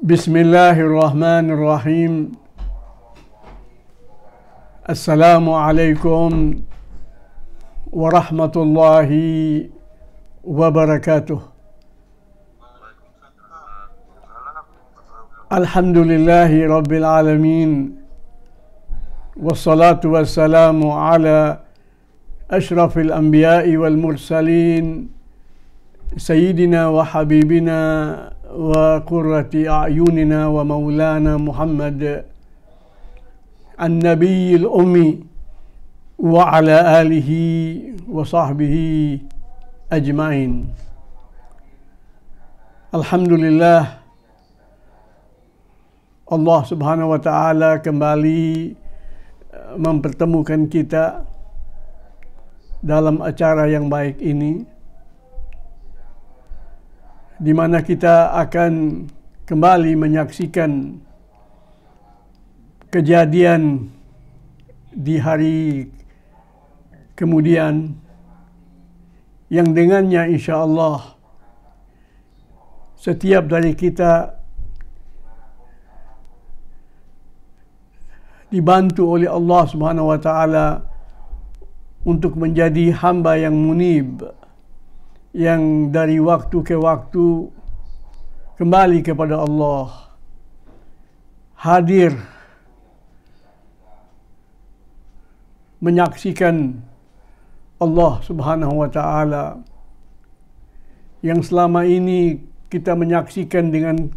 Bismillahirrahmanirrahim. Assalamualaikum warahmatullahi wabarakatuh. Alhamdulillahi rabbil alamin. Wassalatu wassalamu ala ashrafil anbiya'i wal mursalin Sayyidina wa habibina wa qurrati a'yunina wa maulana Muhammad an-nabiyil ummi wa ala alihi wa sahbihi ajma'in. Alhamdulillah, Allah subhanahu wa ta'ala kembali mempertemukan kita dalam acara yang baik ini, di mana kita akan kembali menyaksikan kejadian di hari kemudian yang dengannya insya-Allah setiap dari kita dibantu oleh Allah Subhanahu wa taala untuk menjadi hamba yang munib, yang dari waktu ke waktu kembali kepada Allah, hadir menyaksikan Allah Subhanahu wa taala yang selama ini kita menyaksikan dengan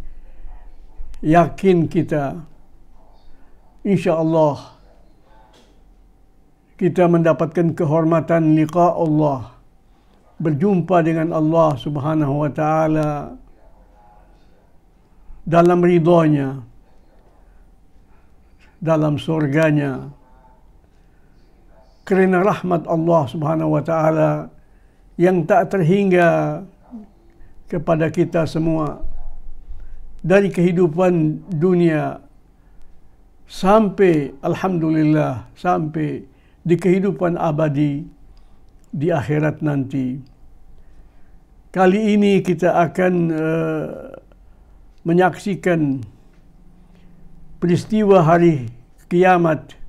yakin kita, insya-Allah kita mendapatkan kehormatan liqa Allah, berjumpa dengan Allah Subhanahu wa taala dalam ridhonya, dalam surganya, kerana rahmat Allah Subhanahu wa taala yang tak terhingga kepada kita semua dari kehidupan dunia sampai alhamdulillah sampai di kehidupan abadi di akhirat nanti. Kali ini kita akan menyaksikan peristiwa hari kiamat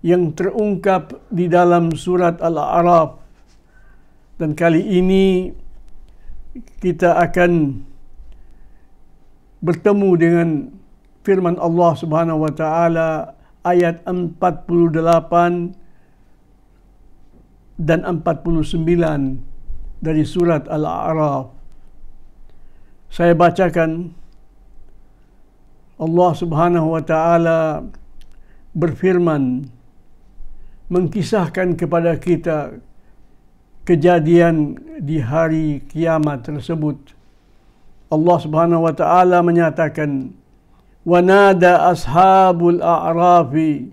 yang terungkap di dalam surat Al-A'raf, dan kali ini kita akan bertemu dengan firman Allah Subhanahu wa taala ayat 48 dan 49 dari surat Al-A'raf. Saya bacakan. Allah Subhanahu wa taala berfirman, mengkisahkan kepada kita kejadian di hari kiamat tersebut. Allah Subhanahu wa taala menyatakan, wa nada ashabul a'rafi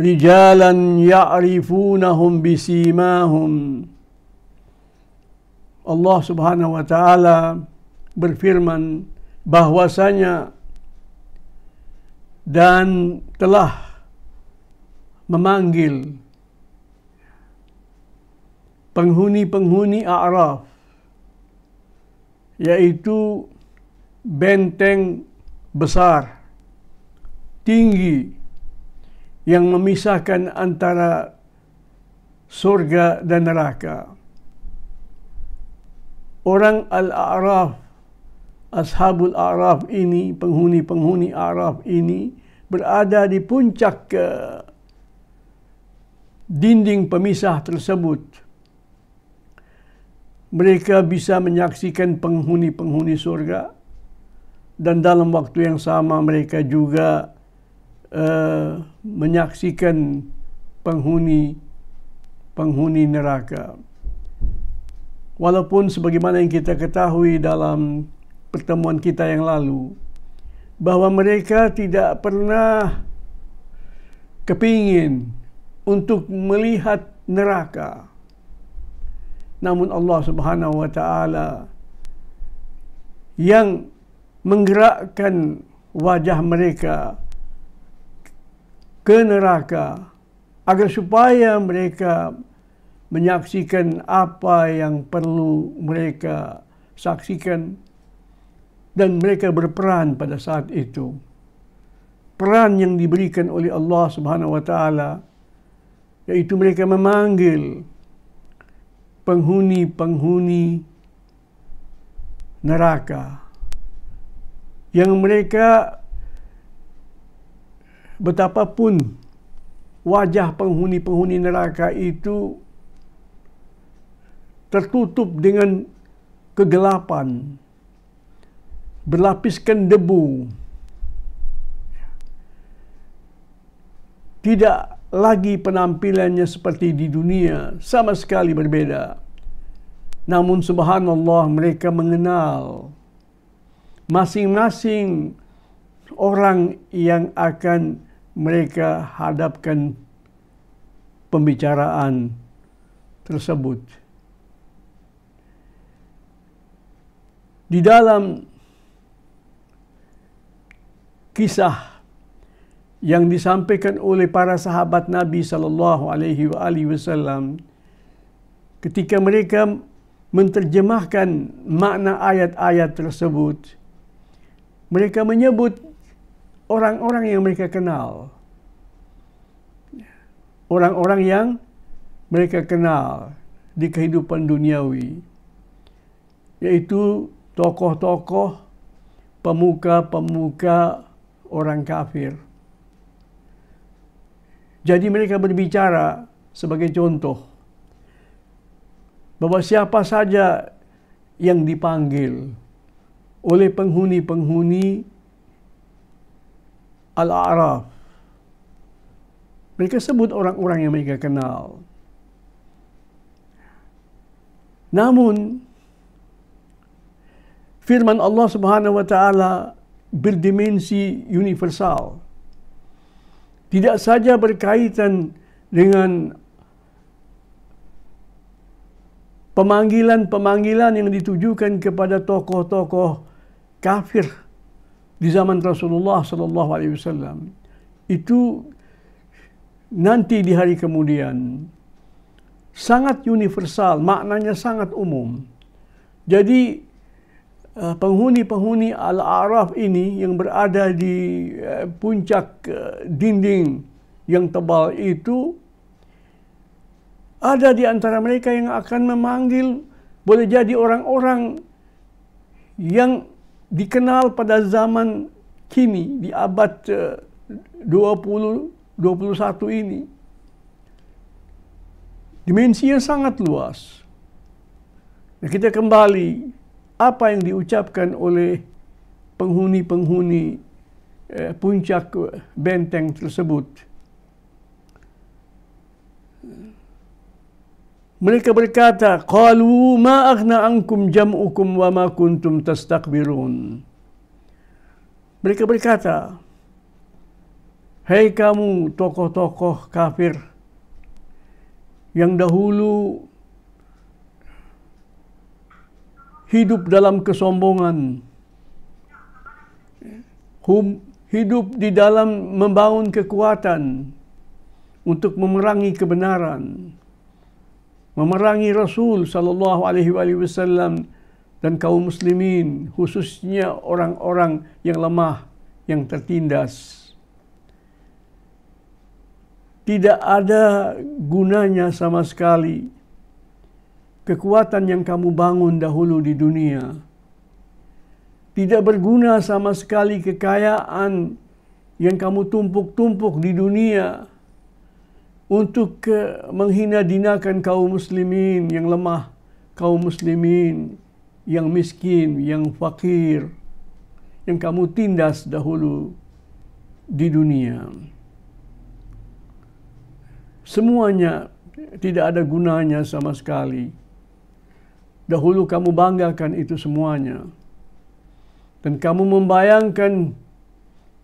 rijalan ya'rifunahum bisimahum. Allah Subhanahu wa taala berfirman bahwasanya dan telah memanggil penghuni-penghuni A'raf, yaitu benteng besar tinggi yang memisahkan antara surga dan neraka. Orang Al-A'raf, Ashabul A'raf ini, penghuni-penghuni A'raf ini berada di puncak dinding pemisah tersebut. Mereka bisa menyaksikan penghuni-penghuni surga, dan dalam waktu yang sama mereka juga menyaksikan penghuni neraka. Walaupun sebagaimana yang kita ketahui dalam pertemuan kita yang lalu, bahwa mereka tidak pernah kepingin untuk melihat neraka. Namun Allah Subhanahu wa taala yang menggerakkan wajah mereka ke neraka agar supaya mereka menyaksikan apa yang perlu mereka saksikan, dan mereka berperan pada saat itu. Peran yang diberikan oleh Allah Subhanahu wa taala, yaitu mereka memanggil penghuni-penghuni neraka yang mereka, betapapun wajah penghuni-penghuni neraka itu tertutup dengan kegelapan, berlapiskan debu, tidak lagi penampilannya seperti di dunia, sama sekali berbeda. Namun subhanallah, mereka mengenal masing-masing orang yang akan mereka hadapkan pembicaraan tersebut. Di dalam kisah yang disampaikan oleh para sahabat Nabi sallallahu alaihi wasallam ketika mereka menterjemahkan makna ayat-ayat tersebut, mereka menyebut orang-orang yang mereka kenal. Orang-orang yang mereka kenal di kehidupan duniawi, yaitu tokoh-tokoh, pemuka-pemuka orang kafir. Jadi mereka berbicara sebagai contoh bahwa siapa saja yang dipanggil oleh penghuni-penghuni Al-A'raf, mereka sebut orang-orang yang mereka kenal. Namun firman Allah Subhanahu wa taala berdimensi universal. Tidak saja berkaitan dengan pemanggilan-pemanggilan yang ditujukan kepada tokoh-tokoh kafir di zaman Rasulullah sallallahu alaihi wasallam. Itu nanti di hari kemudian sangat universal, maknanya sangat umum. Jadi penghuni-penghuni Al-A'raf ini yang berada di puncak dinding yang tebal itu, ada di antara mereka yang akan memanggil, boleh jadi orang-orang yang dikenal pada zaman kini, di abad 20-21 ini. Dimensinya sangat luas. Nah, kita kembali apa yang diucapkan oleh penghuni-penghuni puncak benteng tersebut. Mereka berkata, qalu ma aghna ankum jam'ukum wa ma kuntum tastakbirun. Mereka berkata, hei kamu tokoh-tokoh kafir yang dahulu hidup dalam kesombongan, hidup di dalam membangun kekuatan untuk memerangi kebenaran, memerangi Rasul sallallahu alaihi wasallam dan kaum muslimin, khususnya orang-orang yang lemah, yang tertindas. Tidak ada gunanya sama sekali kekuatan yang kamu bangun dahulu di dunia. Tidak berguna sama sekali kekayaan yang kamu tumpuk-tumpuk di dunia untuk menghina-dinakan kaum muslimin yang lemah, kaum muslimin yang miskin, yang fakir, yang kamu tindas dahulu di dunia. Semuanya tidak ada gunanya sama sekali. Dahulu kamu banggakan itu semuanya. Dan kamu membayangkan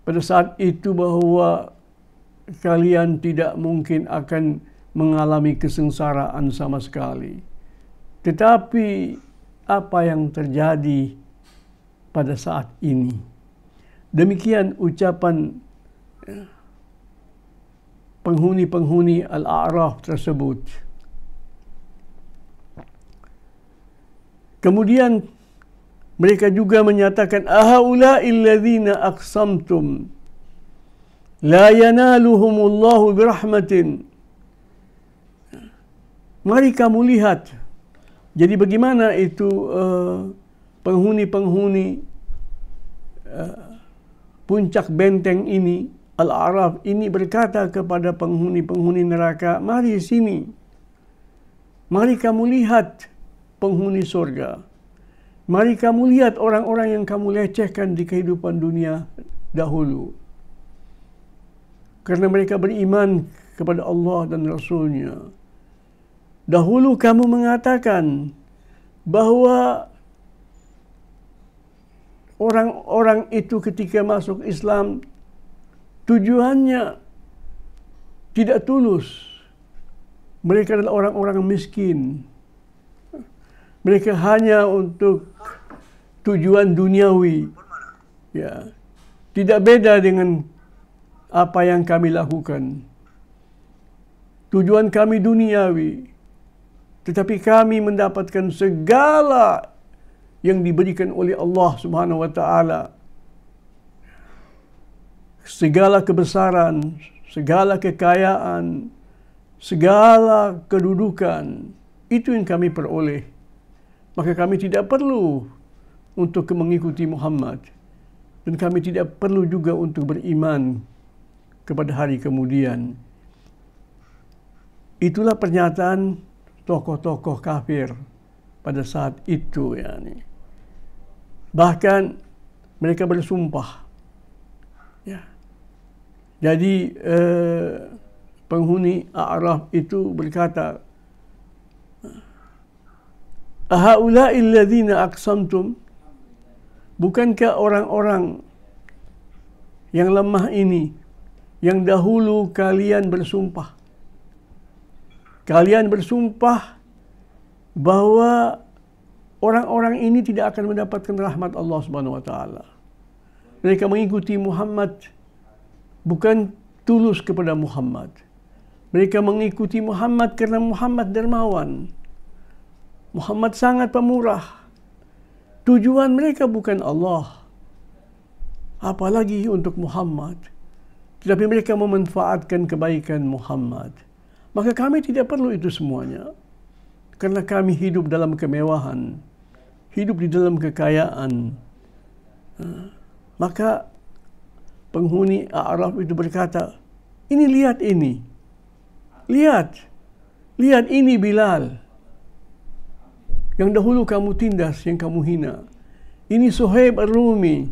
pada saat itu bahwa kalian tidak mungkin akan mengalami kesengsaraan sama sekali. Tetapi apa yang terjadi pada saat ini? Demikian ucapan penghuni-penghuni Al-A'raf tersebut. Kemudian Mereka juga menyatakan, ahaula'il ladzina aqsamtum la yanaluhumullahu birahmatin. Mari kamu lihat. Jadi bagaimana itu penghuni-penghuni puncak benteng ini, Al-A'raf ini berkata kepada penghuni-penghuni neraka, mari sini. Mari kamu lihat penghuni surga. Mari kamu lihat orang-orang yang kamu lecehkan di kehidupan dunia dahulu. Karena mereka beriman kepada Allah dan Rasul-Nya. Dahulu kamu mengatakan bahwa orang-orang itu ketika masuk Islam tujuannya tidak tulus. Mereka adalah orang-orang miskin. Mereka hanya untuk tujuan duniawi. Ya. Tidak beda dengan apa yang kami lakukan. Tujuan kami duniawi. Tetapi kami mendapatkan segala yang diberikan oleh Allah Subhanahu wa taala. Segala kebesaran, segala kekayaan, segala kedudukan, itu yang kami peroleh. Maka kami tidak perlu untuk mengikuti Muhammad. Dan kami tidak perlu juga untuk beriman kepada hari kemudian. Itulah pernyataan tokoh-tokoh kafir pada saat itu. Yani. Bahkan mereka bersumpah. Ya. Jadi penghuni A'raf itu berkata, ahaula'il ladzina aqsamtum, bukankah orang-orang yang lemah ini yang dahulu kalian bersumpah? Kalian bersumpah bahwa orang-orang ini tidak akan mendapatkan rahmat Allah Subhanahu wa taala. Mereka mengikuti Muhammad bukan tulus kepada Muhammad. Mereka mengikuti Muhammad karena Muhammad dermawan. Muhammad sangat pemurah. Tujuan mereka bukan Allah, apalagi untuk Muhammad. Tetapi mereka memanfaatkan kebaikan Muhammad. Maka kami tidak perlu itu semuanya. Karena kami hidup dalam kemewahan, hidup di dalam kekayaan. Maka penghuni A'raf itu berkata, ini lihat ini. Lihat. Lihat ini Bilal. Yang dahulu kamu tindas, yang kamu hina. Ini Suhaib Ar-Rumi.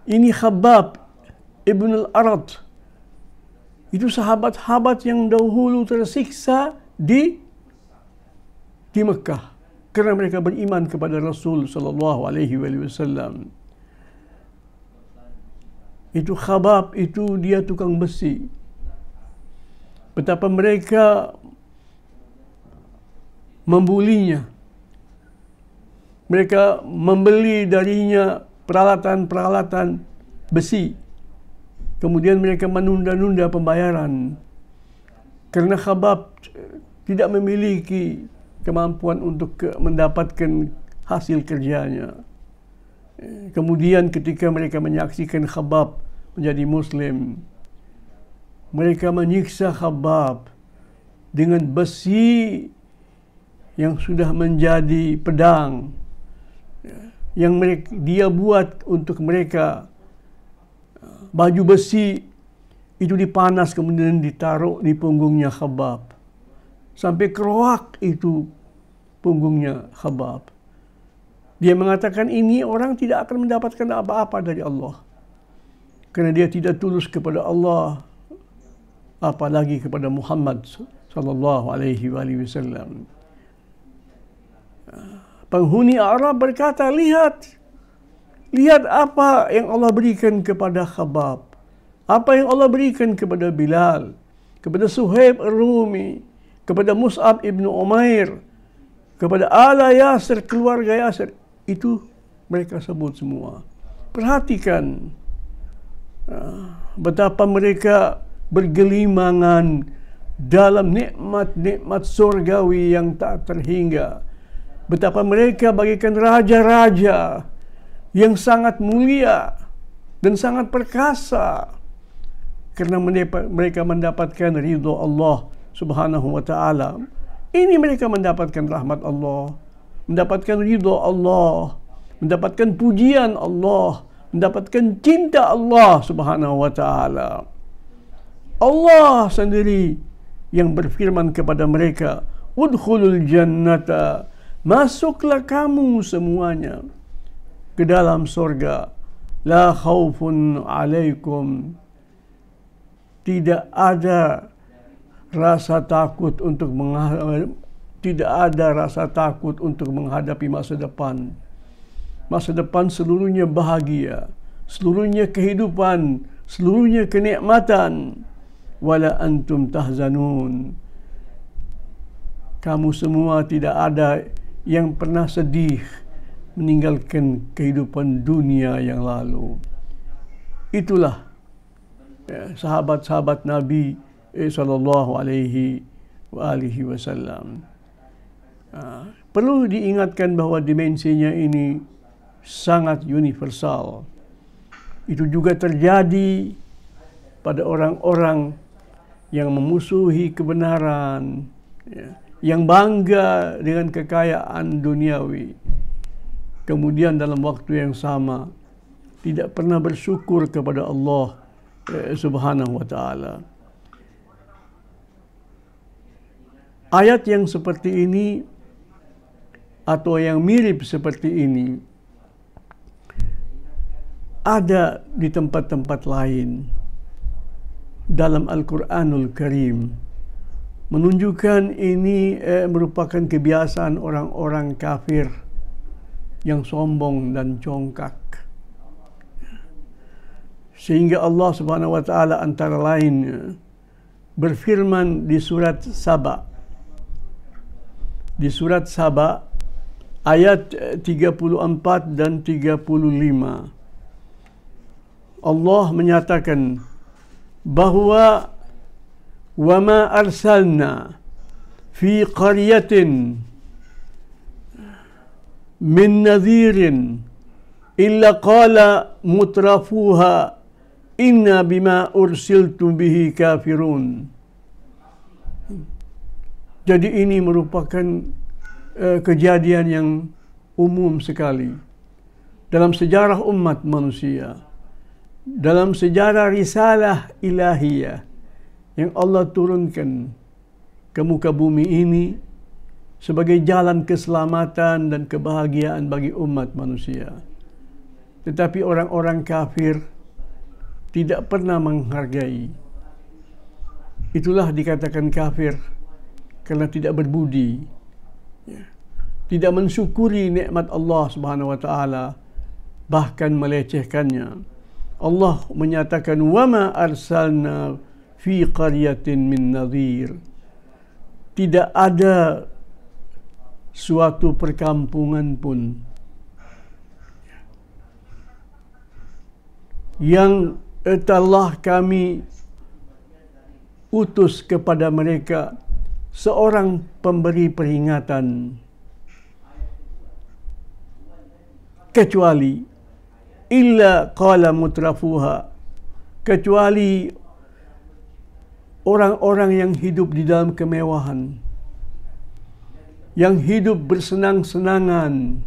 Ini Khabbab Ibn Al-Arad. Itu sahabat-sahabat yang dahulu tersiksa di Mekah. Karena mereka beriman kepada Rasul sallallahu alaihi wasallam. Itu Khabbab, itu dia tukang besi. Betapa mereka membulinya. Mereka membeli darinya peralatan-peralatan besi. Kemudian mereka menunda-nunda pembayaran. Karena Khabbab tidak memiliki kemampuan untuk mendapatkan hasil kerjanya. Kemudian ketika mereka menyaksikan Khabbab menjadi Muslim, mereka menyiksa Khabbab dengan besi yang sudah menjadi pedang yang dia buat untuk mereka. Baju besi itu dipanas kemudian ditaruh di punggungnya Khabbab sampai keroak itu punggungnya Khabbab. Dia mengatakan ini orang tidak akan mendapatkan apa-apa dari Allah karena dia tidak tulus kepada Allah, apalagi kepada Muhammad sallallahu alaihi wasallam. Penghuni Arab berkata, lihat apa yang Allah berikan kepada Khabbab, apa yang Allah berikan kepada Bilal, kepada Suhaib Ar-Rumi, kepada Mus'ab ibn Umair, kepada Ala Yasir, keluarga Yasir. Itu mereka sebut semua. Perhatikan betapa mereka bergelimangan dalam nikmat-nikmat surgawi yang tak terhingga. betapa mereka bagaikan raja-raja yang sangat mulia dan sangat perkasa karena mereka mendapatkan ridho Allah Subhanahu wa taala. Ini mereka mendapatkan rahmat Allah, mendapatkan ridho Allah, mendapatkan pujian Allah, mendapatkan cinta Allah Subhanahu wa taala. Allah sendiri yang berfirman kepada mereka, "Udkhulul jannata." Masuklah kamu semuanya ke dalam surga. La khaufun alaikum. Tidak ada rasa takut untuk menghadapi masa depan. Masa depan seluruhnya bahagia, seluruhnya kehidupan, seluruhnya kenikmatan. Wala antum tahzanun. Kamu semua tidak ada yang pernah sedih meninggalkan kehidupan dunia yang lalu. Itulah sahabat-sahabat Nabi sallallahu alaihi wasallam. Perlu diingatkan bahwa dimensinya ini sangat universal. Itu juga terjadi pada orang-orang yang memusuhi kebenaran, yang bangga dengan kekayaan duniawi, kemudian dalam waktu yang sama tidak pernah bersyukur kepada Allah Subhanahu wa taala. Ayat yang seperti ini atau yang mirip seperti ini ada di tempat-tempat lain dalam Al-Quranul Karim, menunjukkan ini merupakan kebiasaan orang-orang kafir yang sombong dan congkak. Sehingga Allah Subhanahu wa taala antara lain berfirman di surat Saba. Di surat Saba ayat 34 dan 35. Allah menyatakan bahwa wa ma arsalna fi qaryatin min nadhirin illa qala mutrafuha inna bima ursiltum bihi kafirun. Jadi ini merupakan kejadian yang umum sekali dalam sejarah umat manusia, dalam sejarah risalah ilahiyah yang Allah turunkan ke muka bumi ini sebagai jalan keselamatan dan kebahagiaan bagi umat manusia. Tetapi orang-orang kafir tidak pernah menghargai. Itulah dikatakan kafir karena tidak berbudi, tidak mensyukuri nikmat Allah Subhanahu wa taala, bahkan melecehkannya. Allah menyatakan wa ma arsalna fi qaryatin min nadhir. Tidak ada suatu perkampungan pun yang telah kami utus kepada mereka seorang pemberi peringatan, kecuali illa qala mutrafuha, kecuali orang-orang yang hidup di dalam kemewahan, yang hidup bersenang-senangan,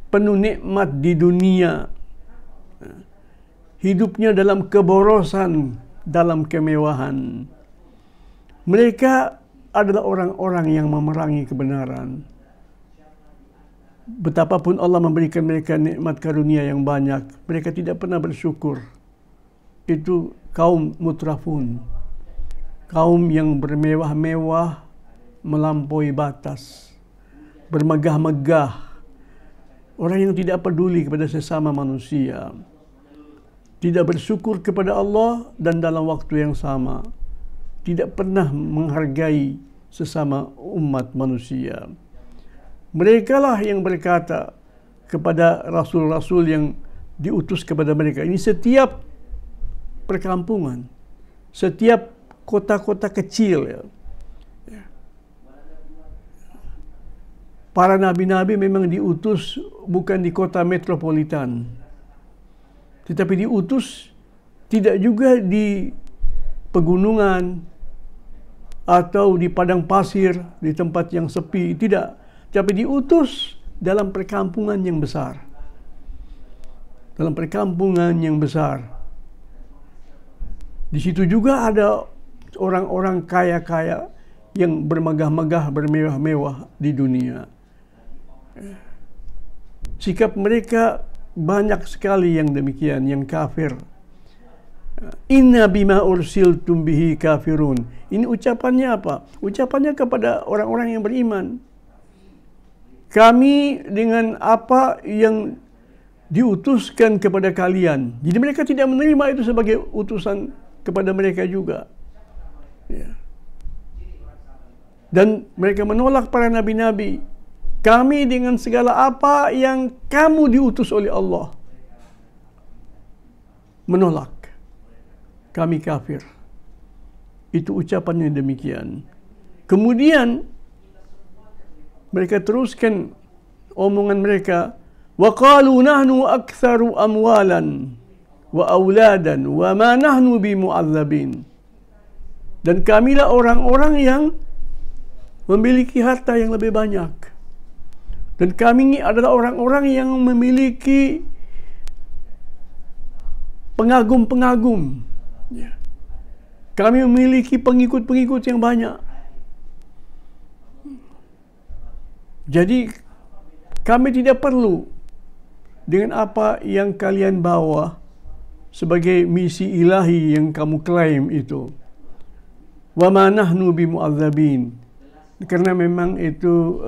penuh nikmat di dunia, hidupnya dalam keborosan, dalam kemewahan. Mereka adalah orang-orang yang memerangi kebenaran. Betapapun Allah memberikan mereka nikmat karunia yang banyak, mereka tidak pernah bersyukur. Itu kaum mutrafun, kaum yang bermewah-mewah melampaui batas, bermegah-megah, orang yang tidak peduli kepada sesama manusia, tidak bersyukur kepada Allah, dan dalam waktu yang sama tidak pernah menghargai sesama umat manusia. Mereka lah yang berkata kepada rasul-rasul yang diutus kepada mereka. Ini setiap perkampungan, setiap kota-kota kecil, para nabi-nabi memang diutus bukan di kota metropolitan, tetapi diutus tidak juga di pegunungan atau di padang pasir, di tempat yang sepi, tidak. Tapi diutus dalam perkampungan yang besar. Dalam perkampungan yang besar. Di situ juga ada orang-orang kaya-kaya yang bermegah-megah, bermewah-mewah di dunia. Sikap mereka banyak sekali yang demikian, yang kafir. Inna bima ursiltum bihi kafirun. Ini ucapannya apa? Ucapannya kepada orang-orang yang beriman. Kami dengan apa yang diutuskan kepada kalian. Jadi mereka tidak menerima itu sebagai utusan kepada mereka juga. Ya. Dan mereka menolak para nabi-nabi. Kami dengan segala apa yang kamu diutus oleh Allah. Menolak. Kami kafir. Itu ucapannya demikian. Kemudian mereka teruskan omongan mereka. Wa qalu nahnu aktsaru amwalan wa auladan wa ma nahnu bimu'adzabin. Dan kamilah orang-orang yang memiliki harta yang lebih banyak. Dan kami adalah orang-orang yang memiliki pengagum-pengagum. Ya. Kami memiliki pengikut-pengikut yang banyak. Jadi kami tidak perlu dengan apa yang kalian bawa sebagai misi ilahi yang kamu klaim itu. Wa ma nahnu bimu'adzabin. Karena memang itu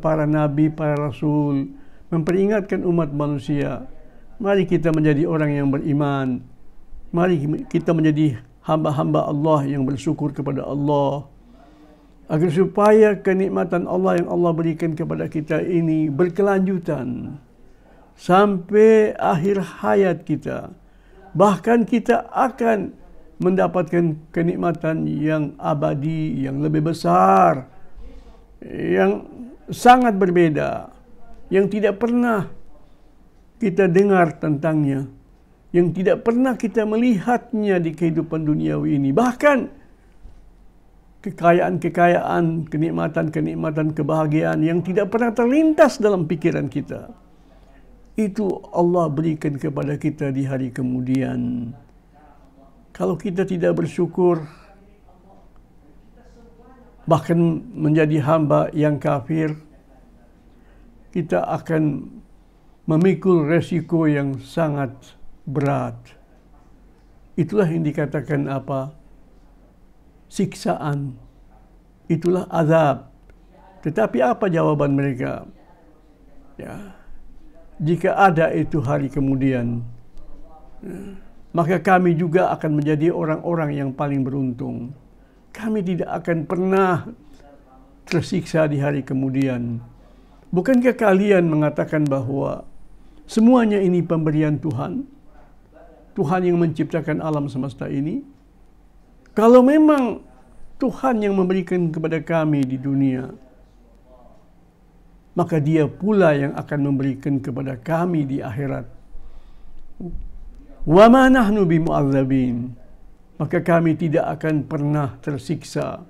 para nabi, para rasul memperingatkan umat manusia. Mari kita menjadi orang yang beriman. Mari kita menjadi hamba-hamba Allah yang bersyukur kepada Allah. Agar supaya kenikmatan Allah yang Allah berikan kepada kita ini berkelanjutan sampai akhir hayat kita. Bahkan kita akan mendapatkan kenikmatan yang abadi, yang lebih besar, yang sangat berbeda, yang tidak pernah kita dengar tentangnya, yang tidak pernah kita melihatnya di kehidupan duniawi ini. Bahkan kekayaan-kekayaan, kenikmatan-kenikmatan, kebahagiaan yang tidak pernah terlintas dalam pikiran kita, itu Allah berikan kepada kita di hari kemudian. Kalau kita tidak bersyukur, bahkan menjadi hamba yang kafir, kita akan memikul resiko yang sangat berat. Itulah yang dikatakan apa? Siksaan. Itulah azab. Tetapi apa jawaban mereka? Ya. Jika ada itu hari kemudian, maka kami juga akan menjadi orang-orang yang paling beruntung. Kami tidak akan pernah tersiksa di hari kemudian. Bukankah kalian mengatakan bahwa semuanya ini pemberian Tuhan? Tuhan yang menciptakan alam semesta ini? Kalau memang Tuhan yang memberikan kepada kami di dunia, maka Dia pula yang akan memberikan kepada kami di akhirat. Wa ma nahnu bimu'adzabin. Maka kami tidak akan pernah tersiksa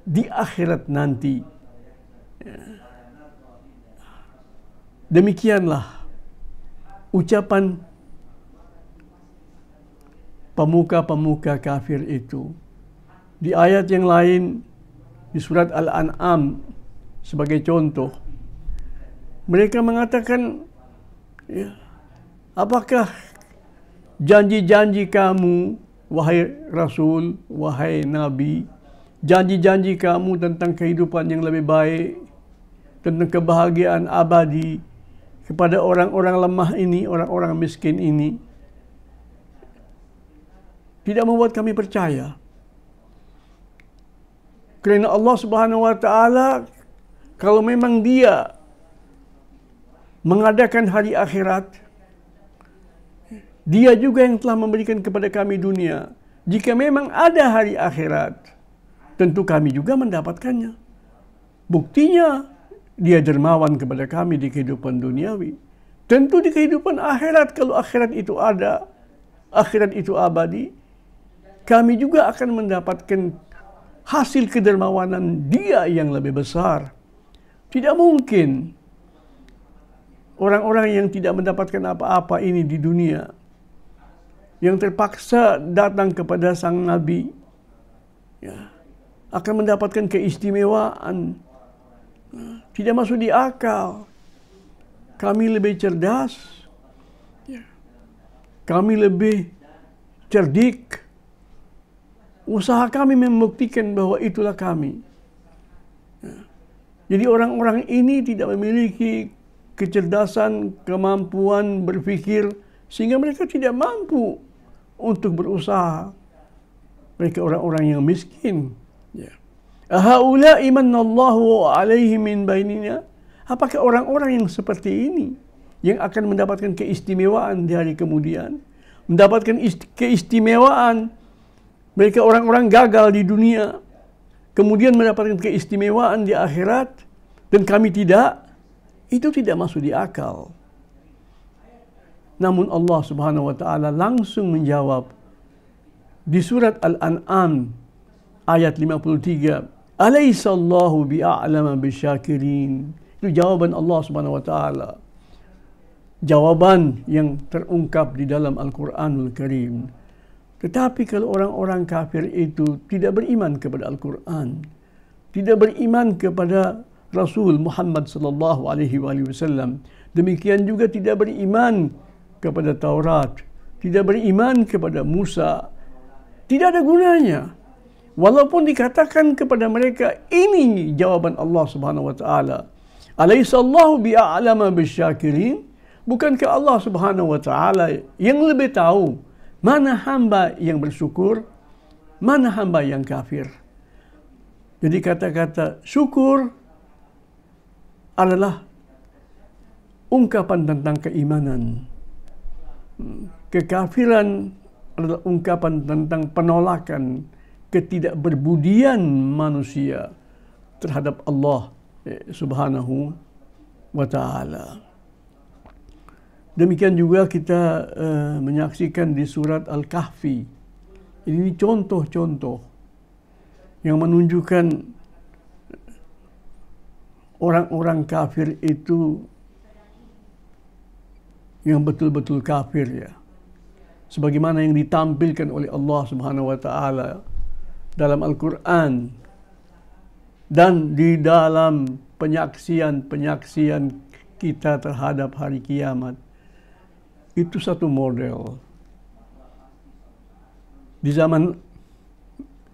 di akhirat nanti. Demikianlah ucapan pemuka-pemuka kafir itu. Di ayat yang lain, di surat Al-An'am sebagai contoh, mereka mengatakan, ya, apakah janji-janji kamu, wahai Rasul, wahai Nabi, janji-janji kamu tentang kehidupan yang lebih baik, tentang kebahagiaan abadi kepada orang-orang lemah ini, orang-orang miskin ini, tidak membuat kami percaya. Kerana Allah Subhanahu wa Ta'ala, kalau memang Dia mengadakan hari akhirat, Dia juga yang telah memberikan kepada kami dunia. Jika memang ada hari akhirat, tentu kami juga mendapatkannya. Buktinya dia dermawan kepada kami di kehidupan duniawi, tentu di kehidupan akhirat, kalau akhirat itu ada, akhirat itu abadi, kami juga akan mendapatkan hasil kedermawanan dia yang lebih besar. Tidak mungkin orang-orang yang tidak mendapatkan apa-apa ini di dunia, yang terpaksa datang kepada sang Nabi, ya, akan mendapatkan keistimewaan. Tidak masuk di akal. Kami lebih cerdas, ya, kami lebih cerdik. Usaha kami membuktikan bahwa itulah kami. Ya. Jadi orang-orang ini tidak memiliki kecerdasan, kemampuan berpikir, sehingga mereka tidak mampu untuk berusaha. Mereka orang-orang yang miskin. Ya. Ahaula'i manallahu alaihim min bainina. Apakah orang-orang yang seperti ini yang akan mendapatkan keistimewaan di hari kemudian? Mendapatkan keistimewaan. Mereka orang-orang gagal di dunia, kemudian mendapatkan keistimewaan di akhirat, dan kami tidak. Itu tidak masuk di akal. Namun Allah Subhanahu wa taala langsung menjawab di surat Al-An'am ayat 53, "Alaisallahu bi'a'lama bisyakirin." Itu jawaban Allah Subhanahu wa taala. Jawaban yang terungkap di dalam Al-Qur'anul Karim. Tetapi kalau orang-orang kafir itu tidak beriman kepada Al-Quran, tidak beriman kepada Rasul Muhammad sallallahu alaihi wasallam, demikian juga tidak beriman kepada Taurat, tidak beriman kepada Musa, tidak ada gunanya. Walaupun dikatakan kepada mereka, ini jawaban Allah Subhanahu wa taala. Alaihissallahu bi'a'lama bisyakirin? Bukankah Allah Subhanahu wa taala yang lebih tahu mana hamba yang bersyukur, mana hamba yang kafir? Jadi kata-kata syukur adalah ungkapan tentang keimanan. Kekafiran adalah ungkapan tentang penolakan, ketidakberbudian manusia terhadap Allah Subhanahu wa ta'ala. Demikian juga kita menyaksikan di surat Al-Kahfi. Ini contoh-contoh yang menunjukkan orang-orang kafir itu yang betul-betul kafir, ya. Sebagaimana yang ditampilkan oleh Allah Subhanahu wa taala dalam Al-Quran dan di dalam penyaksian-penyaksian kita terhadap hari kiamat. Itu satu model. Di zaman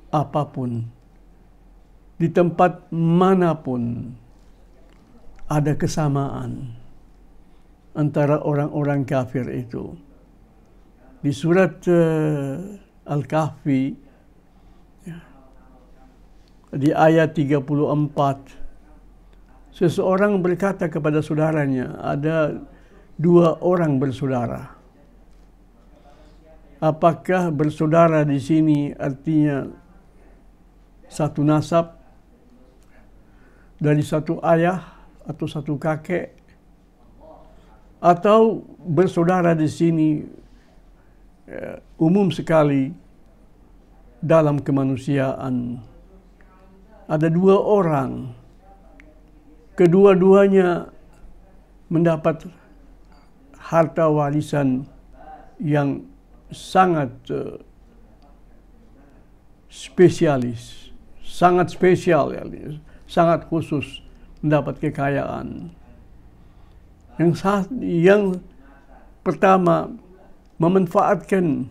apapun, di tempat manapun, ada kesamaan antara orang-orang kafir itu. Di surat Al-Kahfi, di ayat 34, seseorang berkata kepada saudaranya, ada dua orang bersaudara. Apakah bersaudara di sini artinya satu nasab dari satu ayah atau satu kakek, atau bersaudara di sini umum sekali dalam kemanusiaan? Ada dua orang, kedua-duanya mendapat harta warisan yang sangat spesialis, sangat spesial, ya, sangat khusus, mendapat kekayaan. Yang pertama memanfaatkan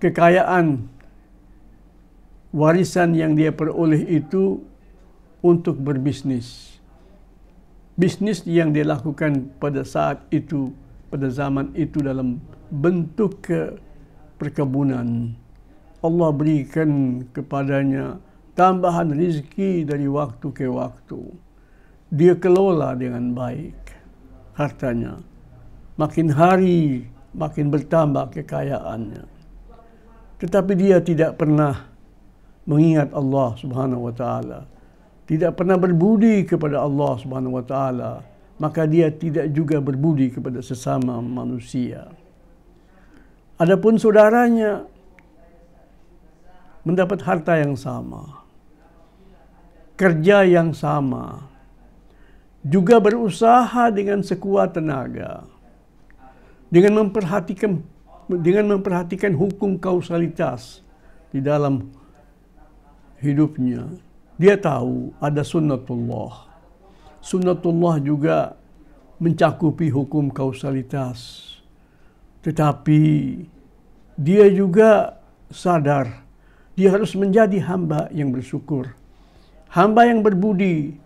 kekayaan warisan yang dia peroleh itu untuk berbisnis. Bisnis yang dia lakukan pada saat itu, pada zaman itu dalam bentuk perkebunan. Allah berikan kepadanya tambahan rezeki dari waktu ke waktu. Dia kelola dengan baik hartanya. Makin hari makin bertambah kekayaannya. Tetapi dia tidak pernah mengingat Allah Subhanahu wa taala. tidak pernah berbudi kepada Allah Subhanahu wa taala, maka dia tidak juga berbudi kepada sesama manusia. Adapun saudaranya mendapat harta yang sama, kerja yang sama, juga berusaha dengan sekuat tenaga, dengan memperhatikan hukum kausalitas di dalam hidupnya. Dia tahu ada sunnatullah. Sunnatullah juga mencakupi hukum kausalitas. Tetapi dia juga sadar dia harus menjadi hamba yang bersyukur, hamba yang berbudi,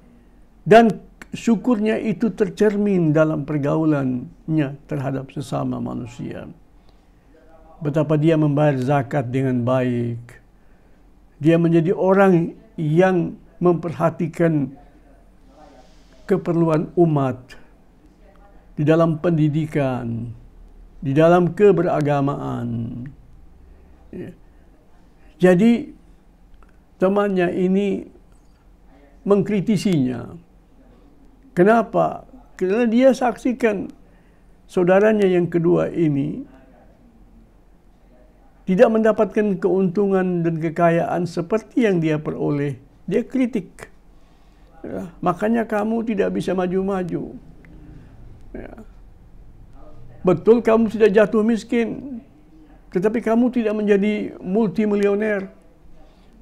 dan syukurnya itu tercermin dalam pergaulannya terhadap sesama manusia. Betapa dia membayar zakat dengan baik. Dia menjadi orang yang memperhatikan keperluan umat di dalam pendidikan, di dalam keberagamaan. Jadi temannya ini mengkritisinya. Kenapa? Karena dia saksikan saudaranya yang kedua ini tidak mendapatkan keuntungan dan kekayaan seperti yang dia peroleh. Dia kritik. Ya, makanya kamu tidak bisa maju-maju. Ya. Betul kamu tidak jatuh miskin, tetapi kamu tidak menjadi multimilioner.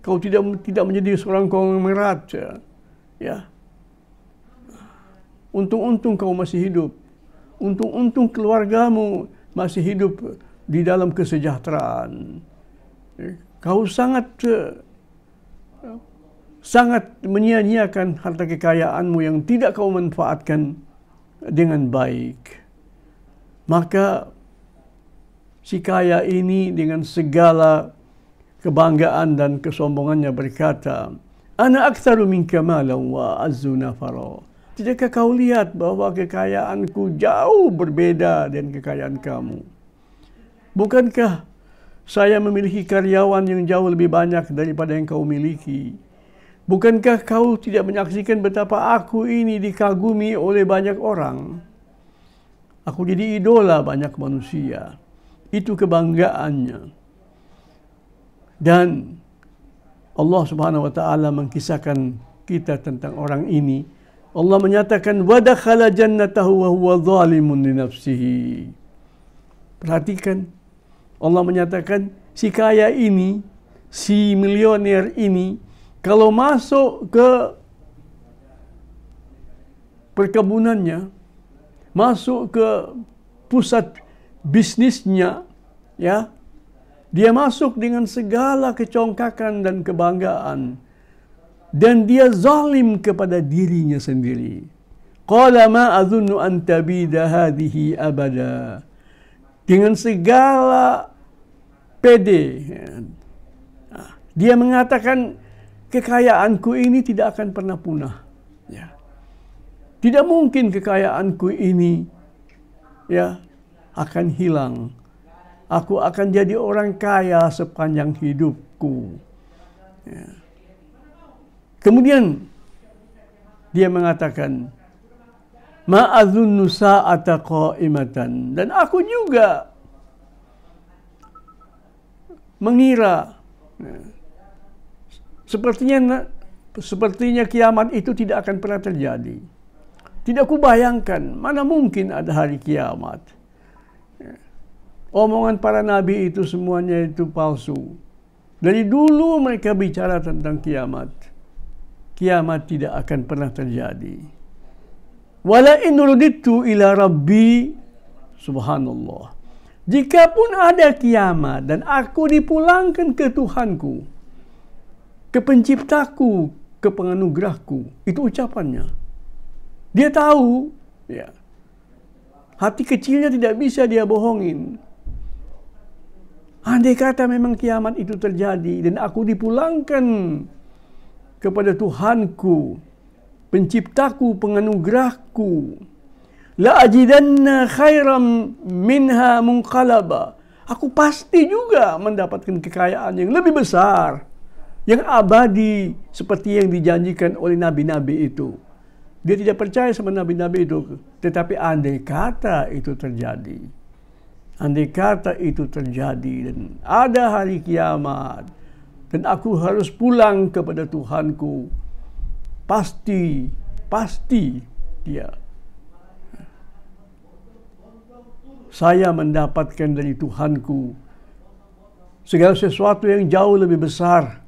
Kau tidak menjadi seorang konglomerat. Ya. Untung-untung kau masih hidup. Untung-untung keluargamu masih hidup di dalam kesejahteraan. Kau sangat menyia-nyiakan harta kekayaanmu yang tidak kau manfaatkan dengan baik. Maka si kaya ini dengan segala kebanggaan dan kesombongannya berkata, "Ana aktsaru minka malan wa azzu nafara." Tidakkah kau lihat bahwa kekayaanku jauh berbeda dengan kekayaan kamu? Bukankah saya memiliki karyawan yang jauh lebih banyak daripada yang kau miliki? Bukankah kau tidak menyaksikan betapa aku ini dikagumi oleh banyak orang? Aku jadi idola banyak manusia. Itu kebanggaannya. Dan Allah Subhanahu wa taala mengkisahkan kita tentang orang ini. Allah menyatakan wa dakhala jannatahu wa huwa zalimun li nafsihi. Perhatikan, Allah menyatakan si kaya ini, si milioner ini, kalau masuk ke perkebunannya, masuk ke pusat bisnisnya, ya, dia masuk dengan segala kecongkakan dan kebanggaan, dan dia zalim kepada dirinya sendiri. Qala ma azunnu an tabida hadhihi abada. Dengan segala pede, dia mengatakan kekayaanku ini tidak akan pernah punah. Ya. Tidak mungkin kekayaanku ini ya akan hilang. Aku akan jadi orang kaya sepanjang hidupku. Ya. Kemudian dia mengatakan, ma'adhunnu sa'ata qa'imatan. Dan aku juga mengira sepertinya kiamat itu tidak akan pernah terjadi. Tidak kubayangkan, mana mungkin ada hari kiamat. Omongan para nabi itu semuanya itu palsu. Dari dulu mereka bicara tentang kiamat. Kiamat tidak akan pernah terjadi. Wala in ruditu ila rabbi, subhanallah. Jikapun ada kiamat dan aku dipulangkan ke Tuhanku, ke penciptaku, ke penganugerahku, itu ucapannya. Dia tahu, ya, hati kecilnya tidak bisa dia bohongin. Andai kata memang kiamat itu terjadi dan aku dipulangkan kepada Tuhanku, penciptaku, penganugerahku, la ajidanna khairam minha munqalaba. Aku pasti juga mendapatkan kekayaan yang lebih besar yang abadi seperti yang dijanjikan oleh nabi-nabi itu. Dia tidak percaya sama nabi-nabi itu. Tetapi andai kata itu terjadi, andai kata itu terjadi dan ada hari kiamat dan aku harus pulang kepada Tuhanku, pasti dia, saya mendapatkan dari Tuhanku segala sesuatu yang jauh lebih besar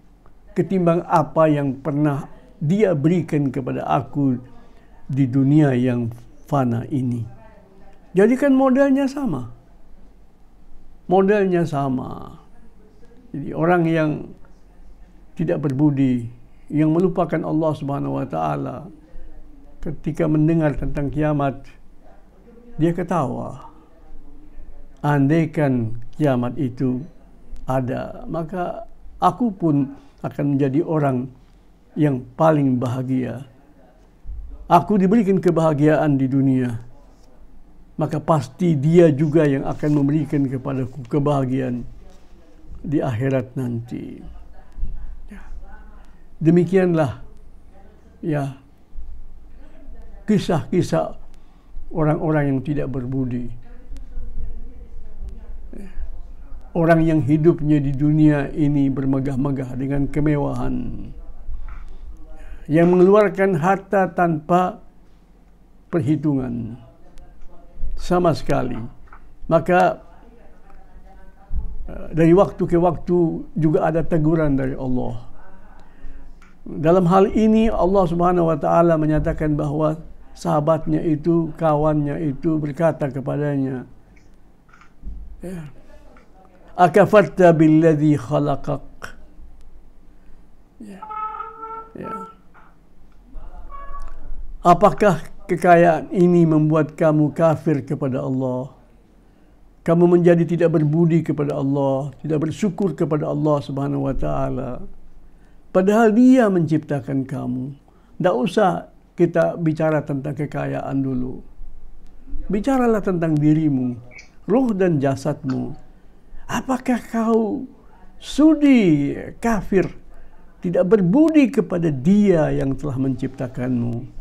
ketimbang apa yang pernah dia berikan kepada aku di dunia yang fana ini. Jadi kan modelnya sama. Modelnya sama. Jadi orang yang tidak berbudi, yang melupakan Allah Subhanahu wa taala, ketika mendengar tentang kiamat, dia ketawa. Andaikan kiamat itu ada, maka aku pun akan menjadi orang yang paling bahagia. Aku diberikan kebahagiaan di dunia, maka pasti dia juga yang akan memberikan kepadaku kebahagiaan di akhirat nanti. Demikianlah ya kisah-kisah orang-orang yang tidak berbudi. Orang yang hidupnya di dunia ini bermegah-megah dengan kemewahan, yang mengeluarkan harta tanpa perhitungan sama sekali. Maka dari waktu ke waktu juga ada teguran dari Allah. Dalam hal ini Allah Subhanahu wa taala menyatakan bahwa sahabatnya itu, kawannya itu berkata kepadanya, akafarta billadzi khalaqak. Apakah kekayaan ini membuat kamu kafir kepada Allah? Kamu menjadi tidak berbudi kepada Allah, tidak bersyukur kepada Allah Subhanahu wa taala. Padahal Dia menciptakan kamu. Tidak usah kita bicara tentang kekayaan dulu. Bicaralah tentang dirimu, ruh dan jasadmu. Apakah kau sudi kafir, tidak berbudi kepada Dia yang telah menciptakanmu?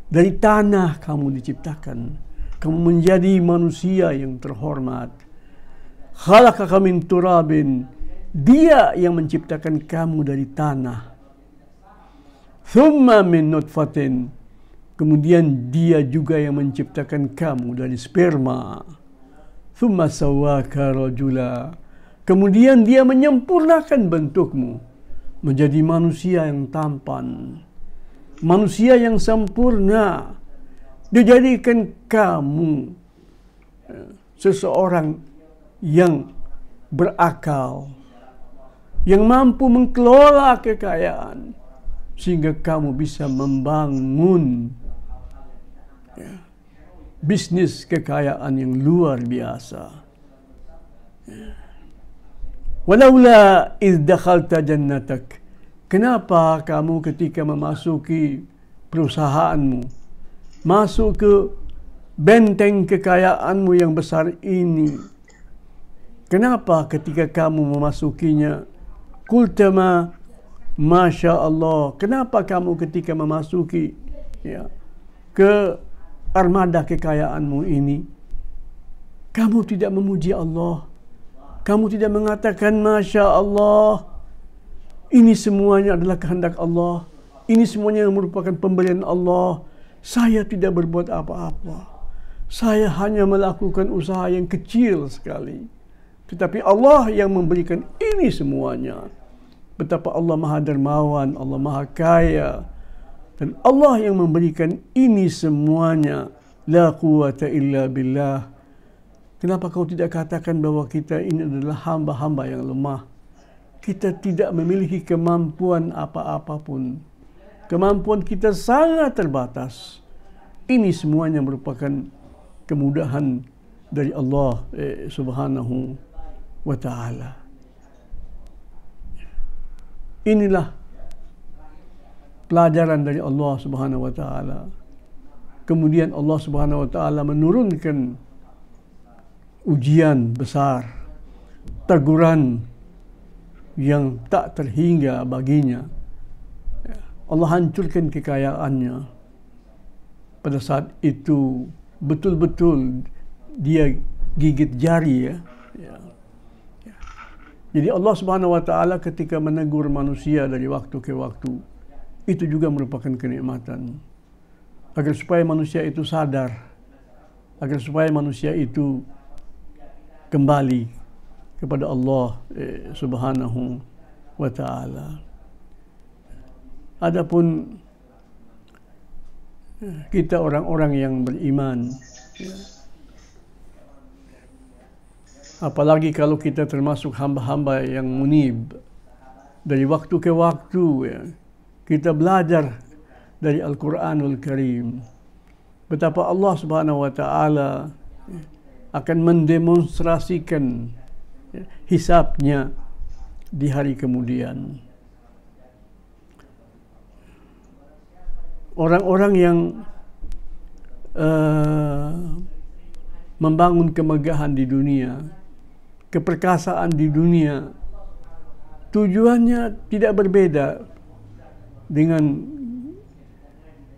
Dari tanah kamu diciptakan. Kamu menjadi manusia yang terhormat. Khalaqaka min turabin. Dia yang menciptakan kamu dari tanah. Thumma min nutfatin. Kemudian Dia juga yang menciptakan kamu dari sperma. Thumma sawwaka rajula. Kemudian Dia menyempurnakan bentukmu menjadi manusia yang tampan, manusia yang sempurna. Dijadikan kamu seseorang yang berakal, yang mampu mengelola kekayaan sehingga kamu bisa membangun bisnis kekayaan yang luar biasa. Walaula iz dakhalta jannatak. Kenapa kamu ketika memasuki perusahaanmu, masuk ke benteng kekayaanmu yang besar ini, kenapa ketika kamu memasukinya qultama masya Allah? Kenapa kamu ketika memasuki ke armada kekayaanmu ini, kamu tidak memuji Allah? Kamu tidak mengatakan masya Allah, ini semuanya adalah kehendak Allah, ini semuanya merupakan pemberian Allah. Saya tidak berbuat apa-apa. Saya hanya melakukan usaha yang kecil sekali. Tetapi Allah yang memberikan ini semuanya. Betapa Allah Maha Dermawan, Allah Maha Kaya. Dan Allah yang memberikan ini semuanya. La quwata illa billah. Kenapa kau tidak katakan bahwa kita ini adalah hamba-hamba yang lemah? Kita tidak memiliki kemampuan apa-apapun. Kemampuan kita sangat terbatas. Ini semuanya merupakan kemudahan dari Allah Subhanahu wa ta'ala. Inilah pelajaran dari Allah Subhanahu wa ta'ala. Kemudian Allah Subhanahu wa ta'ala menurunkan ujian besar, teguran yang tak terhingga baginya. Allah hancurkan kekayaannya. Pada saat itu betul-betul dia gigit jari ya. Jadi Allah Subhanahu wa taala ketika menegur manusia dari waktu ke waktu, itu juga merupakan kenikmatan. Agar supaya manusia itu sadar, agar supaya manusia itu kembali kepada Allah Subhanahu wa taala. Adapun kita orang-orang yang beriman, apalagi kalau kita termasuk hamba-hamba yang munib, dari waktu ke waktu kita belajar dari Al-Quranul Karim betapa Allah Subhanahu wa taala akan mendemonstrasikan hisabnya di hari kemudian. Orang-orang yang membangun kemegahan di dunia, keperkasaan di dunia, tujuannya tidak berbeda dengan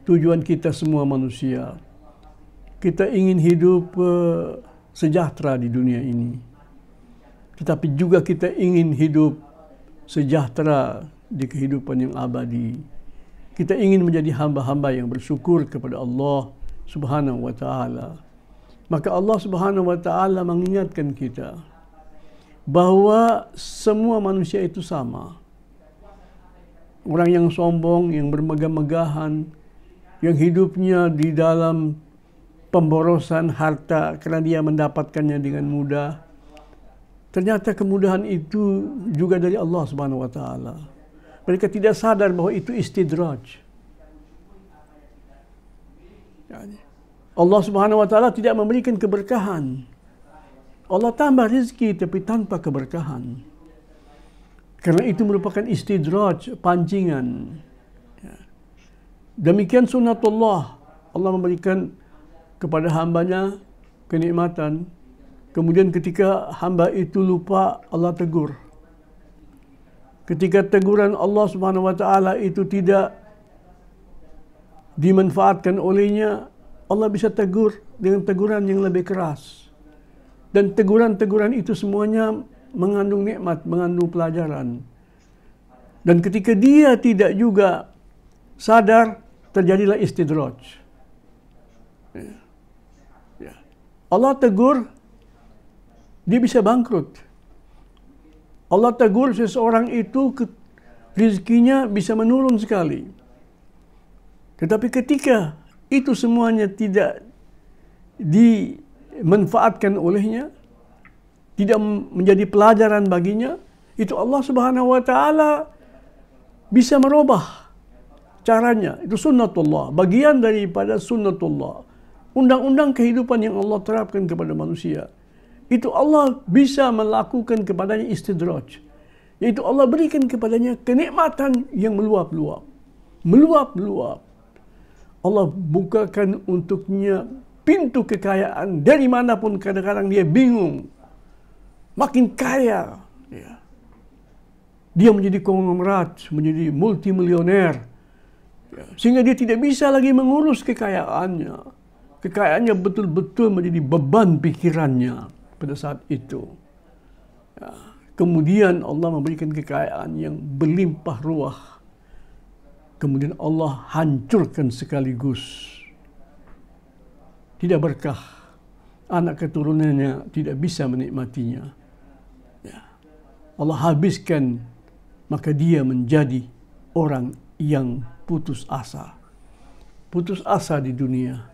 tujuan kita semua manusia. Kita ingin hidup sejahtera di dunia ini, tetapi juga kita ingin hidup sejahtera di kehidupan yang abadi. Kita ingin menjadi hamba-hamba yang bersyukur kepada Allah Subhanahu wa taala. Maka Allah Subhanahu wa taala mengingatkan kita bahwa semua manusia itu sama. Orang yang sombong, yang bermegah-megahan, yang hidupnya di dalam pemborosan harta karena dia mendapatkannya dengan mudah. Ternyata kemudahan itu juga dari Allah Subhanahu wa taala. Mereka tidak sadar bahwa itu istidraj. Allah Subhanahu wa taala tidak memberikan keberkahan. Allah tambah rezeki tapi tanpa keberkahan. Karena itu merupakan istidraj, pancingan. Demikian sunnatullah. Allah memberikan kepada hambanya kenikmatan. Kemudian ketika hamba itu lupa, Allah tegur. Ketika teguran Allah Subhanahu wa taala itu tidak dimanfaatkan olehnya, Allah bisa tegur dengan teguran yang lebih keras. Dan teguran-teguran itu semuanya mengandung nikmat, mengandung pelajaran. Dan ketika dia tidak juga sadar, terjadilah istidraj. Allah tegur, dia bisa bangkrut. Allah tegur seseorang itu rezekinya bisa menurun sekali. Tetapi ketika itu semuanya tidak dimanfaatkan olehnya, tidak menjadi pelajaran baginya, itu Allah Subhanahu wa taala bisa merubah caranya. Itu sunnatullah, bagian daripada sunnatullah. Undang-undang kehidupan yang Allah terapkan kepada manusia. Itu Allah bisa melakukan kepadanya istidraj. Yaitu Allah berikan kepadanya kenikmatan yang meluap-luap. Meluap-luap. Allah bukakan untuknya pintu kekayaan. Dari manapun kadang-kadang dia bingung. Makin kaya. Dia menjadi konglomerat, menjadi multimilioner. Sehingga dia tidak bisa lagi mengurus kekayaannya. Kekayaannya betul-betul menjadi beban pikirannya. Pada saat itu, kemudian Allah memberikan kekayaan yang berlimpah ruah. Kemudian Allah hancurkan sekaligus. Tidak berkah. Anak keturunannya tidak bisa menikmatinya. Allah habiskan, maka dia menjadi orang yang putus asa. Putus asa di dunia,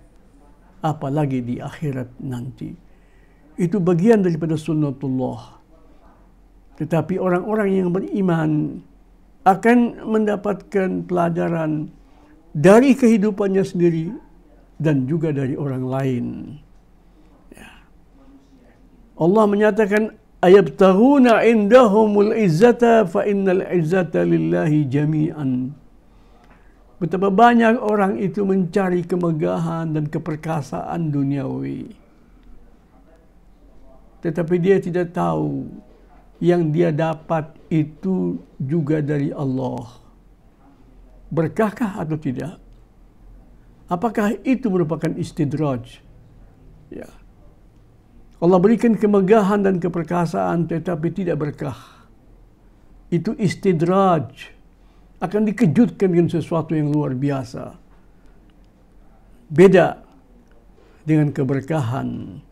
apalagi di akhirat nanti. Itu bagian daripada sunnatullah. Tetapi orang-orang yang beriman akan mendapatkan pelajaran dari kehidupannya sendiri dan juga dari orang lain. Allah menyatakan, ayabtaghuna indahumul izzata fa innal izzata lillahi jami'an. Betapa banyak orang itu mencari kemegahan dan keperkasaan duniawi. Tetapi dia tidak tahu yang dia dapat itu juga dari Allah. Berkahkah atau tidak? Apakah itu merupakan istidraj? Ya. Allah berikan kemegahan dan keperkasaan tetapi tidak berkah. Itu istidraj. Akan dikejutkan dengan sesuatu yang luar biasa. Beda dengan keberkahan.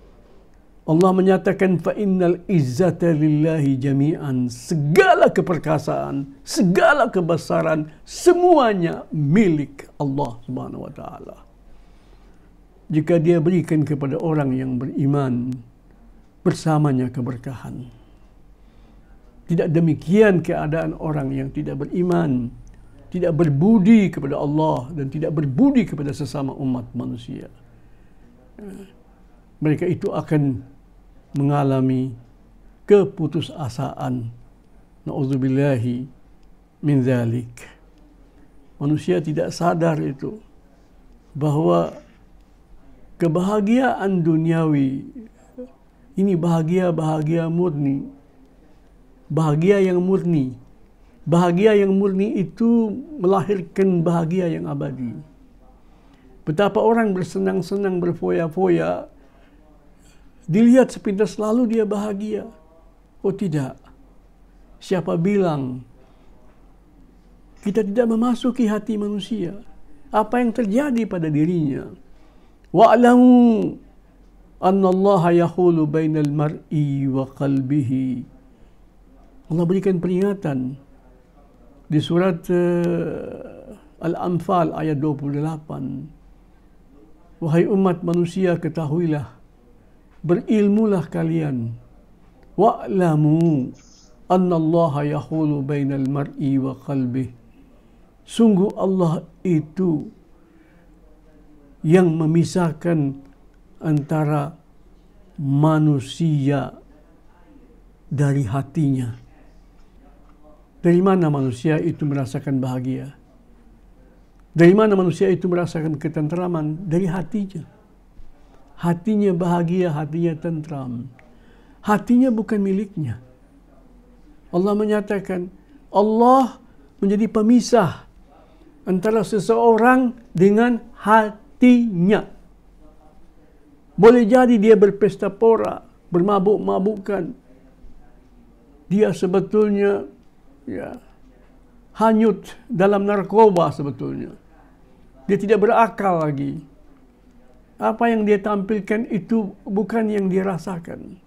Allah menyatakan fa innal izzata lillahi jami'an. Segala keperkasaan, segala kebesaran, semuanya milik Allah Subhanahu wa taala. Jika dia berikan kepada orang yang beriman, bersamanya keberkahan. Tidak demikian keadaan orang yang tidak beriman, tidak berbudi kepada Allah dan tidak berbudi kepada sesama umat manusia. Mereka itu akan mengalami keputusasaan. Na'udzubillahi min dzalik. Manusia tidak sadar itu bahwa kebahagiaan duniawi ini bahagia murni. Bahagia yang murni. Bahagia yang murni itu melahirkan bahagia yang abadi. Betapa orang bersenang-senang, berfoya-foya, dilihat sepintas lalu dia bahagia. Oh tidak. Siapa bilang kita tidak memasuki hati manusia? Apa yang terjadi pada dirinya? Wa'lamu annallaha yahulu bainal mar'i wa qalbihi. Allah berikan peringatan di surat Al-Anfal ayat 28. Wahai umat manusia, ketahuilah, berilmulah kalian. Wa'lamu annallaha yahulu bainal mar'i wa qalbihi. Sungguh Allah itu yang memisahkan antara manusia dari hatinya. Dari mana manusia itu merasakan bahagia? Dari mana manusia itu merasakan ketenteraman? Dari hatinya. Hatinya bahagia, hatinya tentram. Hatinya bukan miliknya. Allah menyatakan, Allah menjadi pemisah antara seseorang dengan hatinya. Boleh jadi dia berpesta pora, bermabuk-mabukan. Dia sebetulnya hanyut dalam narkoba sebetulnya. Dia tidak berakal lagi. Apa yang dia tampilkan itu bukan yang dia rasakan.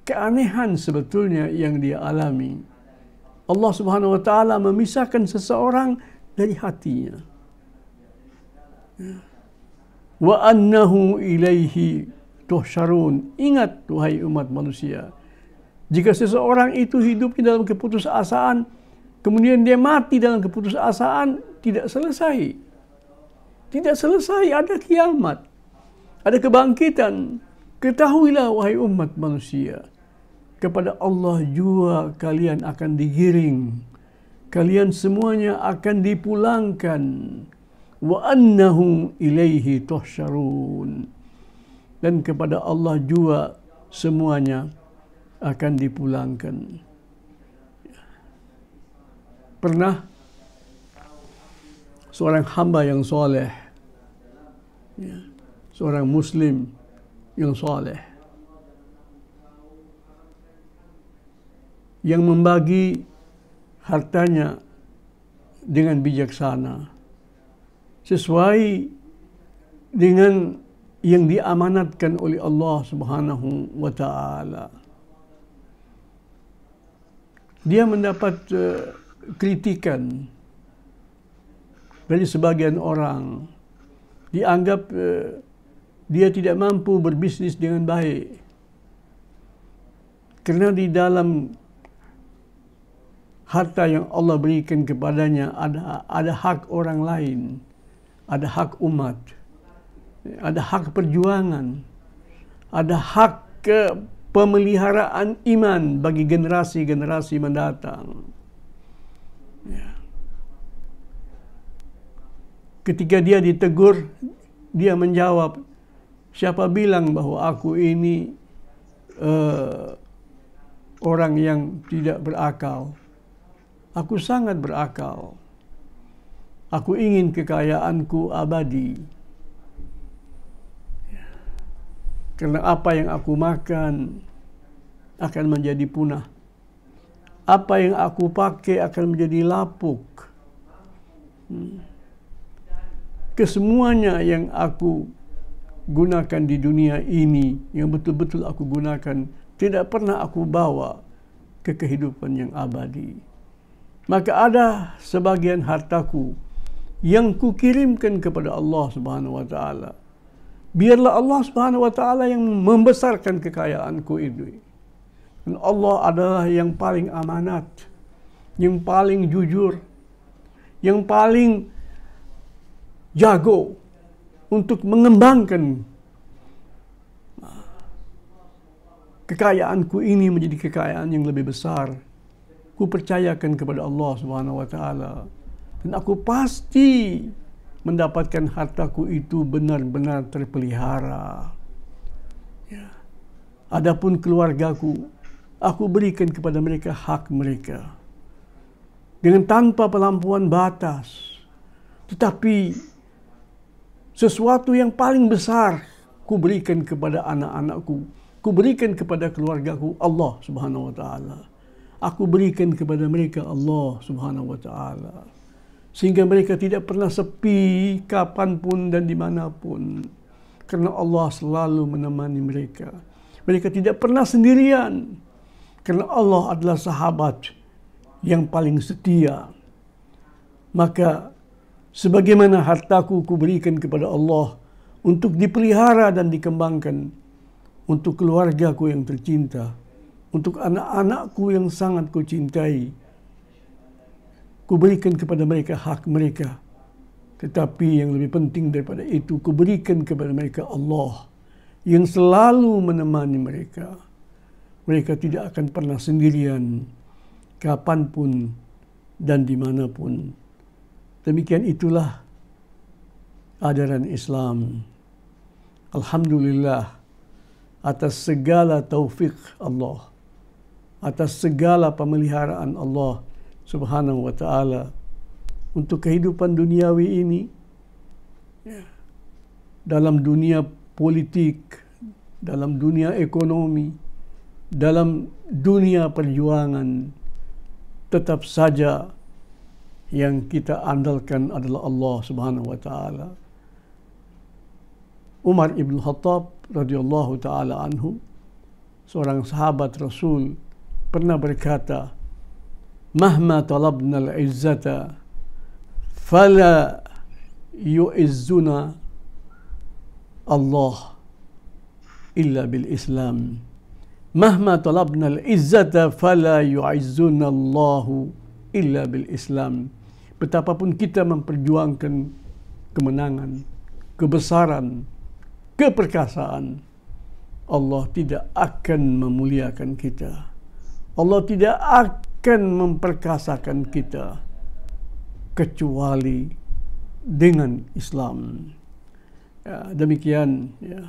Keanehan sebetulnya yang dia alami. Allah Subhanahu wa taala memisahkan seseorang dari hatinya. Wa annahu ilaihi tuhsyarun. Ingat wahai umat manusia, jika seseorang itu hidupnya dalam keputusasaan, kemudian dia mati dalam keputusasaan, tidak selesai. Tidak selesai, ada kiamat. Ada kebangkitan. Ketahuilah wahai umat manusia, kepada Allah jua kalian akan digiring. Kalian semuanya akan dipulangkan. Wa annahu ilaihi tuhsyarun. Dan kepada Allah jua semuanya akan dipulangkan. Pernah seorang hamba yang soleh, seorang muslim yang soleh, yang membagi hartanya dengan bijaksana, sesuai dengan yang diamanatkan oleh Allah Subhanahu wa taala. Dia mendapat kritikan dari sebagian orang. Dianggap dia tidak mampu berbisnis dengan baik. Karena di dalam harta yang Allah berikan kepadanya ada hak orang lain, ada hak umat, ada hak perjuangan, ada hak pemeliharaan iman bagi generasi-generasi mendatang. Ketika dia ditegur, dia menjawab, siapa bilang bahwa aku ini orang yang tidak berakal. Aku sangat berakal. Aku ingin kekayaanku abadi. Karena apa yang aku makan akan menjadi punah. Apa yang aku pakai akan menjadi lapuk. Kesemuanya yang aku gunakan di dunia ini, yang betul-betul aku gunakan, tidak pernah aku bawa ke kehidupan yang abadi. Maka ada sebagian hartaku yang kukirimkan kepada Allah Subhanahu wa taala. Biarlah Allah Subhanahu wa taala yang membesarkan kekayaanku itu. Dan Allah adalah yang paling amanat, yang paling jujur, yang paling jago untuk mengembangkan kekayaanku ini menjadi kekayaan yang lebih besar. Ku percayakan kepada Allah Subhanahu wa taala, dan aku pasti mendapatkan hartaku itu benar-benar terpelihara. Ya. Adapun keluargaku, aku berikan kepada mereka hak mereka dengan tanpa pelampiasan batas. Tetapi sesuatu yang paling besar ku berikan kepada anak-anakku, ku berikan kepada keluargaku, Allah Subhanahu wa taala. Aku berikan kepada mereka Allah Subhanahu wa taala, sehingga mereka tidak pernah sepi kapanpun dan dimanapun, karena Allah selalu menemani mereka. Mereka tidak pernah sendirian, karena Allah adalah sahabat yang paling setia. Maka sebagaimana hartaku kuberikan kepada Allah untuk dipelihara dan dikembangkan, untuk keluargaku yang tercinta, untuk anak-anakku yang sangat kucintai, kuberikan kepada mereka hak mereka. Tetapi yang lebih penting daripada itu, kuberikan kepada mereka Allah yang selalu menemani mereka. Mereka tidak akan pernah sendirian kapanpun dan dimanapun. Demikian itulah ajaran Islam. Alhamdulillah atas segala taufik Allah, atas segala pemeliharaan Allah Subhanahu wa ta'ala untuk kehidupan duniawi ini, ya, dalam dunia politik, dalam dunia ekonomi, dalam dunia perjuangan, tetap saja yang kita andalkan adalah Allah Subhanahu wa ta'ala. Umar ibn Khattab radhiyallahu ta'ala anhu, seorang sahabat Rasul, pernah berkata, "Mahma talabna al-izzata fala yu'izzuna Allah illa bil Islam. Mahma talabna al-izzata fala yu'izzuna Allah illa bil Islam." Betapapun kita memperjuangkan kemenangan, kebesaran, keperkasaan, Allah tidak akan memuliakan kita. Allah tidak akan memperkasakan kita kecuali dengan Islam. Ya, demikian ya,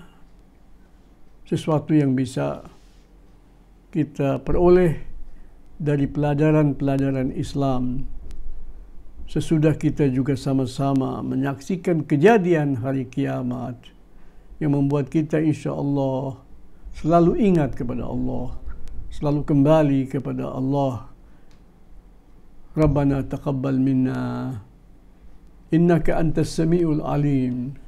sesuatu yang bisa kita peroleh dari pelajaran-pelajaran Islam sesudah kita juga sama-sama menyaksikan kejadian hari kiamat yang membuat kita insya Allah selalu ingat kepada Allah, selalu kembali kepada Allah. Rabbana taqabbal minna innaka antas sami'ul alim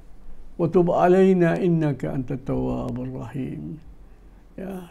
wa tub alaina innaka antat tawwabur rahim. Ya,